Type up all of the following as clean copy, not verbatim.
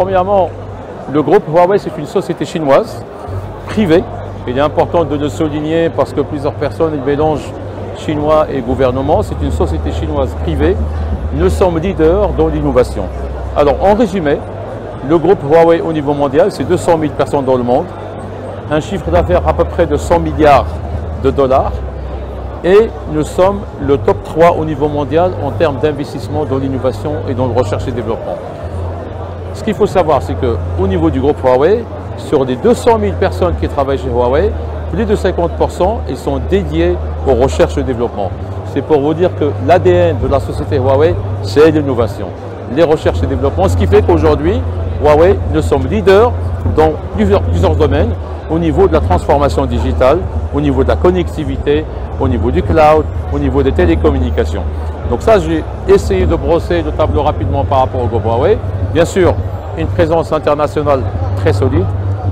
premièrement, le groupe Huawei, c'est une société chinoise, privée. Il est important de le souligner parce que plusieurs personnes mélangent chinois et gouvernement. C'est une société chinoise privée. Nous sommes leaders dans l'innovation. Alors, en résumé, le groupe Huawei au niveau mondial, c'est 200 000 personnes dans le monde, un chiffre d'affaires à peu près de 100 milliards de dollars, et nous sommes le top 3 au niveau mondial en termes d'investissement dans l'innovation et dans le recherche et développement. Ce qu'il faut savoir, c'est qu'au niveau du groupe Huawei, sur les 200 000 personnes qui travaillent chez Huawei, plus de 50% ils sont dédiés aux recherches et développement. C'est pour vous dire que l'ADN de la société Huawei, c'est l'innovation, les recherches et développement, ce qui fait qu'aujourd'hui, Huawei, nous sommes leaders dans plusieurs domaines, au niveau de la transformation digitale, au niveau de la connectivité, au niveau du cloud, au niveau des télécommunications. Donc ça, j'ai essayé de brosser le tableau rapidement par rapport au groupe Huawei. Bien sûr, une présence internationale très solide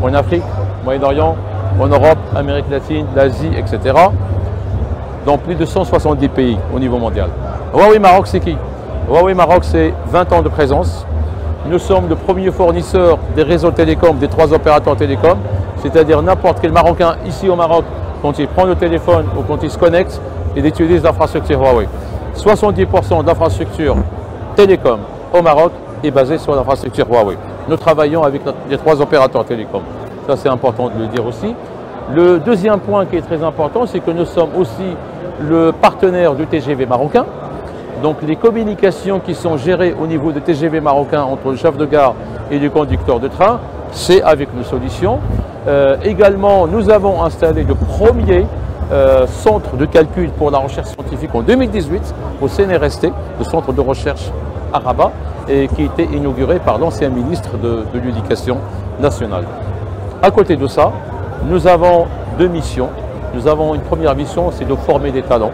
en Afrique, Moyen-Orient, en Europe, Amérique latine, l'Asie, etc. Dans plus de 170 pays au niveau mondial. Huawei Maroc, c'est qui? Huawei Maroc, c'est 20 ans de présence. Nous sommes le premier fournisseur des réseaux télécoms, des 3 opérateurs télécoms, c'est-à-dire n'importe quel Marocain ici au Maroc, quand il prend le téléphone ou quand il se connecte, il utilise l'infrastructure Huawei. 70% de l'infrastructure télécom au Maroc est basée sur l'infrastructure Huawei. Nous travaillons avec les 3 opérateurs télécoms. Ça, c'est important de le dire aussi. Le deuxième point qui est très important, c'est que nous sommes aussi le partenaire du TGV marocain. Donc les communications qui sont gérées au niveau du TGV marocain entre le chef de gare et le conducteur de train, c'est avec nos solutions. Également, nous avons installé le premier centre de calcul pour la recherche scientifique en 2018 au CNRST, le centre de recherche à Rabat, et qui a été inauguré par l'ancien ministre de l'Éducation nationale. À côté de ça, nous avons 2 missions. Nous avons une première mission, c'est de former des talents.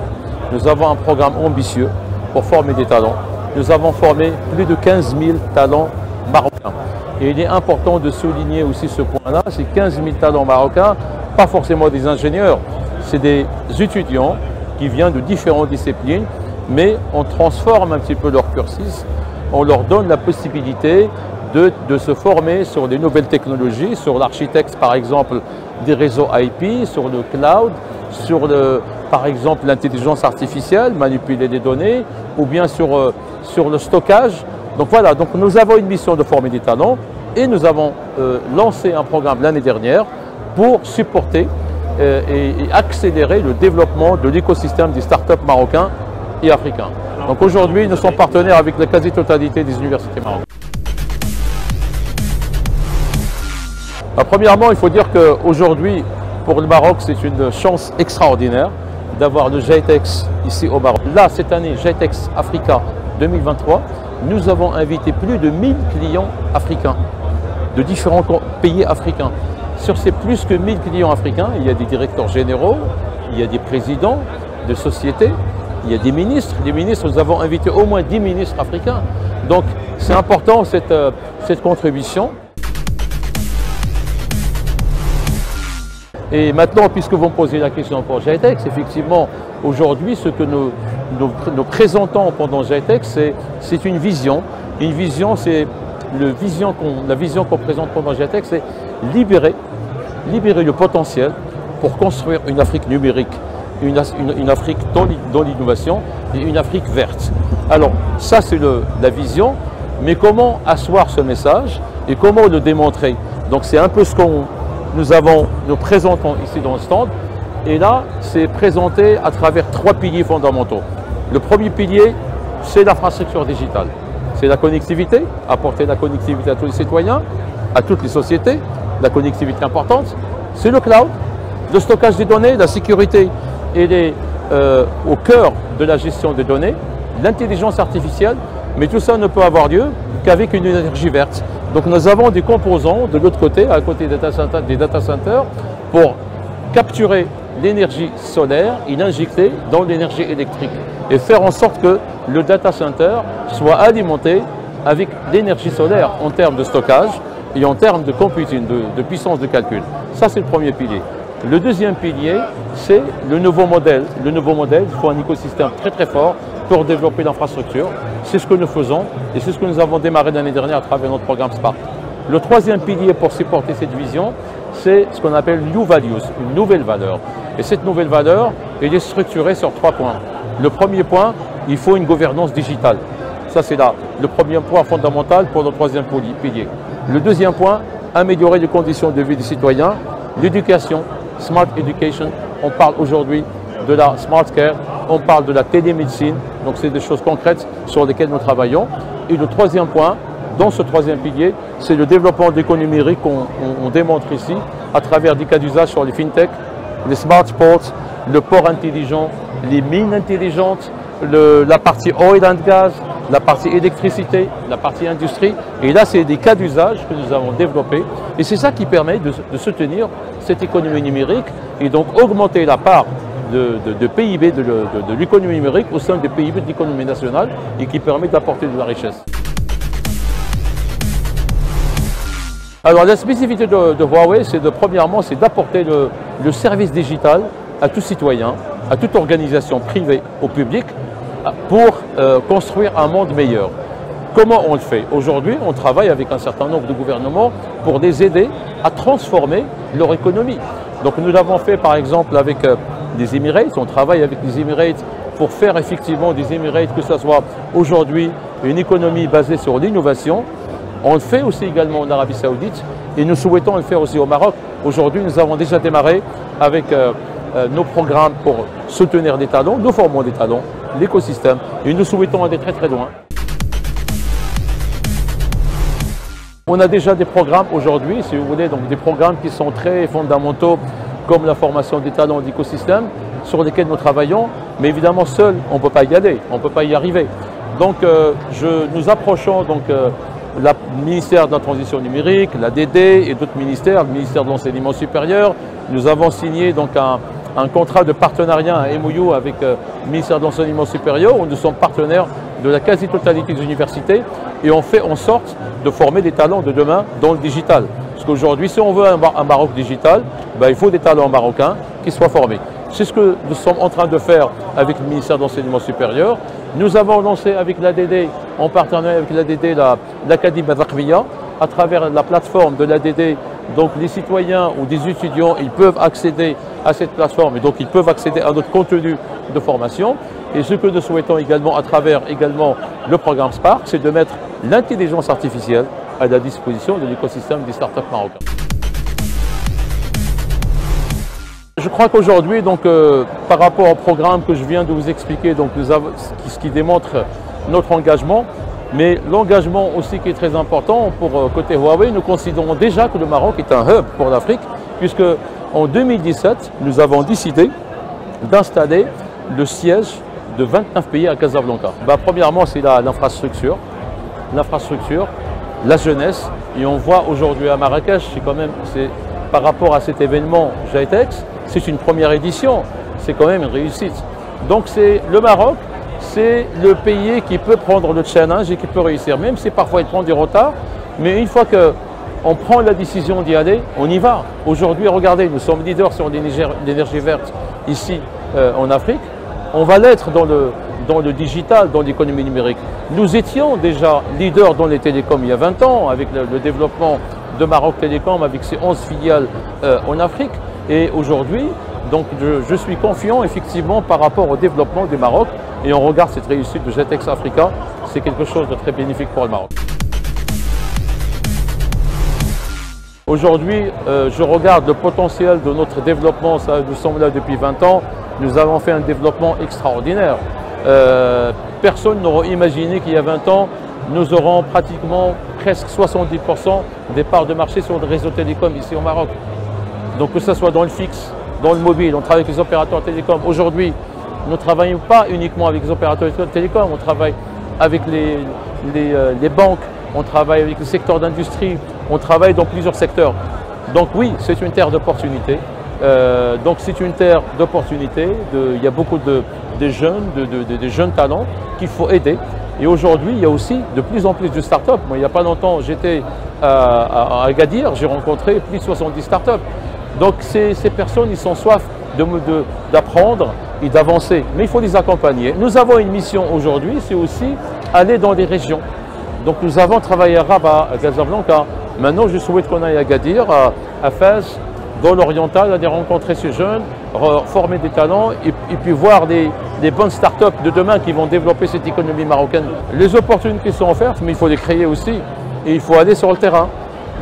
Nous avons un programme ambitieux pour former des talents. Nous avons formé plus de 15 000 talents marocains. Et il est important de souligner aussi ce point-là, c'est 15 000 talents marocains, pas forcément des ingénieurs, c'est des étudiants qui viennent de différentes disciplines, mais on transforme un petit peu leur cursus, on leur donne la possibilité de se former sur des nouvelles technologies, sur l'architecte par exemple des réseaux IP, sur le cloud, sur par exemple l'intelligence artificielle, manipuler les données, ou bien sur le stockage. Donc voilà, donc nous avons une mission de former des talents et nous avons lancé un programme l'année dernière pour supporter et accélérer le développement de l'écosystème des startups marocains et africains. Donc aujourd'hui, nous sommes partenaires avec la quasi-totalité des universités marocaines. Premièrement, il faut dire qu'aujourd'hui, pour le Maroc, c'est une chance extraordinaire d'avoir le GITEX ici au Maroc. Là, cette année, GITEX Africa 2023, nous avons invité plus de 1000 clients africains de différents pays africains. Sur ces plus que 1000 clients africains, il y a des directeurs généraux, il y a des présidents de sociétés, il y a des ministres. Les ministres, nous avons invité au moins 10 ministres africains. Donc, c'est important cette contribution. Et maintenant, puisque vous me posez la question pour GITEX, effectivement, aujourd'hui, ce que nous présentons pendant GITEX, c'est une vision. Une vision, c'est la vision qu'on présente pendant GITEX, c'est libérer le potentiel pour construire une Afrique numérique, une Afrique dans l'innovation et une Afrique verte. Alors, ça, c'est la vision, mais comment asseoir ce message et comment le démontrer? Donc, c'est un peu ce qu'on nous présentons ici dans le stand, et là, c'est présenté à travers 3 piliers fondamentaux. Le premier pilier, c'est l'infrastructure digitale. C'est la connectivité, apporter la connectivité à tous les citoyens, à toutes les sociétés, la connectivité importante. C'est le cloud, le stockage des données, la sécurité, et au cœur de la gestion des données, l'intelligence artificielle, mais tout ça ne peut avoir lieu qu'avec une énergie verte. Donc nous avons des composants de l'autre côté, à côté des data centers, pour capturer l'énergie solaire et l'injecter dans l'énergie électrique et faire en sorte que le data center soit alimenté avec l'énergie solaire en termes de stockage et en termes de computing, de puissance de calcul. Ça, c'est le premier pilier. Le deuxième pilier, c'est le nouveau modèle. Le nouveau modèle, il faut un écosystème très très fort pour développer l'infrastructure. C'est ce que nous faisons et c'est ce que nous avons démarré l'année dernière à travers notre programme Spark. Le troisième pilier pour supporter cette vision, c'est ce qu'on appelle New Values, une nouvelle valeur. Et cette nouvelle valeur, elle est structurée sur 3 points. Le premier point, il faut une gouvernance digitale. Ça, c'est là le premier point fondamental pour le troisième pilier. Le deuxième point, améliorer les conditions de vie des citoyens. L'éducation, Smart Education. On parle aujourd'hui de la Smart Care, on parle de la télémédecine. Donc, c'est des choses concrètes sur lesquelles nous travaillons. Et le troisième point, dans ce troisième pilier, c'est le développement de l'économie numérique qu'on démontre ici à travers des cas d'usage sur les fintech, les smart ports, le port intelligent, les mines intelligentes, la partie oil and gas, la partie électricité, la partie industrie. Et là, c'est des cas d'usage que nous avons développés. Et c'est ça qui permet de soutenir cette économie numérique et donc augmenter la part de PIB de l'économie numérique au sein des PIB de l'économie nationale et qui permet d'apporter de la richesse. Alors la spécificité de Huawei, premièrement, c'est d'apporter le service digital à tout citoyen, à toute organisation privée ou publique pour construire un monde meilleur. Comment on le fait? Aujourd'hui, on travaille avec un certain nombre de gouvernements pour les aider à transformer leur économie. Donc nous l'avons fait par exemple avec les Emirates, on travaille avec les Emirates pour faire effectivement des Emirates que ce soit aujourd'hui une économie basée sur l'innovation. On le fait aussi également en Arabie Saoudite et nous souhaitons le faire aussi au Maroc. Aujourd'hui, nous avons déjà démarré avec nos programmes pour soutenir des talents, nous formons des talents, l'écosystème et nous souhaitons aller très très loin. On a déjà des programmes aujourd'hui, si vous voulez, donc des programmes qui sont très fondamentaux comme la formation des talents d'écosystème sur lesquels nous travaillons, mais évidemment seul on ne peut pas y aller, on ne peut pas y arriver. Donc nous approchons donc le ministère de la Transition numérique, l'ADD et d'autres ministères, le ministère de l'Enseignement supérieur. Nous avons signé donc un contrat de partenariat, un MOU avec le ministère de l'Enseignement supérieur où nous sommes partenaires de la quasi-totalité des universités et on fait en sorte de former des talents de demain dans le digital. Parce qu'aujourd'hui, si on veut un Maroc digital, il faut des talents marocains qui soient formés. C'est ce que nous sommes en train de faire avec le ministère de l'Enseignement supérieur. Nous avons lancé avec l'ADD, en partenariat avec l'ADD, l'Académie Al-Raqmiyya. À travers la plateforme de l'ADD, donc les citoyens ou des étudiants, ils peuvent accéder à cette plateforme et donc ils peuvent accéder à notre contenu de formation. Et ce que nous souhaitons également à travers le programme Spark, c'est de mettre l'intelligence artificielle à la disposition de l'écosystème des startups marocains. Je crois qu'aujourd'hui, par rapport au programme que je viens de vous expliquer, donc ce qui démontre notre engagement, mais l'engagement aussi qui est très important pour côté Huawei, nous considérons déjà que le Maroc est un hub pour l'Afrique, puisque en 2017, nous avons décidé d'installer le siège de 29 pays à Casablanca. Premièrement, c'est l'infrastructure, la jeunesse, et on voit aujourd'hui à Marrakech, par rapport à cet événement GITEX, c'est une première édition, c'est quand même une réussite. Donc le Maroc, c'est le pays qui peut prendre le challenge et qui peut réussir, même si parfois il prend du retard, mais une fois qu'on prend la décision d'y aller, on y va. Aujourd'hui, regardez, nous sommes leaders sur l'énergie verte ici en Afrique, on va l'être dans le digital, dans l'économie numérique. Nous étions déjà leaders dans les télécoms il y a 20 ans, avec le développement de Maroc Télécom, avec ses 11 filiales en Afrique, et aujourd'hui, donc je suis confiant effectivement par rapport au développement du Maroc et on regarde cette réussite de GITEX Africa, c'est quelque chose de très bénéfique pour le Maroc. Aujourd'hui, je regarde le potentiel de notre développement, nous sommes là depuis 20 ans, nous avons fait un développement extraordinaire. Personne n'aurait imaginé qu'il y a 20 ans, nous aurons pratiquement presque 70% des parts de marché sur le réseau télécom ici au Maroc. Donc que ce soit dans le fixe, dans le mobile, on travaille avec les opérateurs télécoms. Aujourd'hui, nous ne travaillons pas uniquement avec les opérateurs télécoms, on travaille avec les banques, on travaille avec le secteur d'industrie, on travaille dans plusieurs secteurs. Donc oui, c'est une terre d'opportunités. Il y a beaucoup de jeunes talents qu'il faut aider. Et aujourd'hui, il y a aussi de plus en plus de startups. Moi, il n'y a pas longtemps, j'étais à Agadir, j'ai rencontré plus de 70 startups. Donc ces personnes, ils sont soif d'apprendre et d'avancer, mais il faut les accompagner. Nous avons une mission aujourd'hui, c'est aussi aller dans les régions. Donc nous avons travaillé à Rabat, à Casablanca, Maintenant, je souhaite qu'on aille à Gadir, à Fès, dans l'oriental, aller rencontrer ces jeunes, former des talents et puis voir des bonnes start-up de demain qui vont développer cette économie marocaine. Les opportunités sont offertes, mais il faut les créer aussi et il faut aller sur le terrain.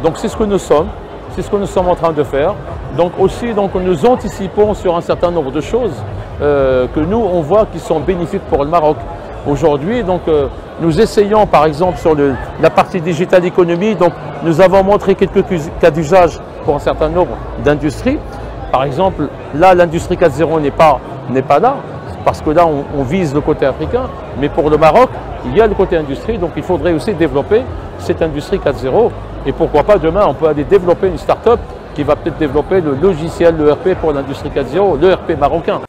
Donc c'est ce que nous sommes, c'est ce que nous sommes en train de faire. Donc aussi, nous anticipons sur un certain nombre de choses que nous, on voit qui sont bénéfiques pour le Maroc. Aujourd'hui, nous essayons par exemple sur la partie digital économie, nous avons montré quelques cas d'usage pour un certain nombre d'industries. Par exemple, là, l'industrie 4.0 n'est pas là, parce que là, on vise le côté africain, mais pour le Maroc, il y a le côté industrie, donc il faudrait aussi développer cette industrie 4.0. Et pourquoi pas demain, on peut aller développer une start-up qui va peut-être développer le logiciel, l'ERP pour l'industrie 4.0, l'ERP marocain.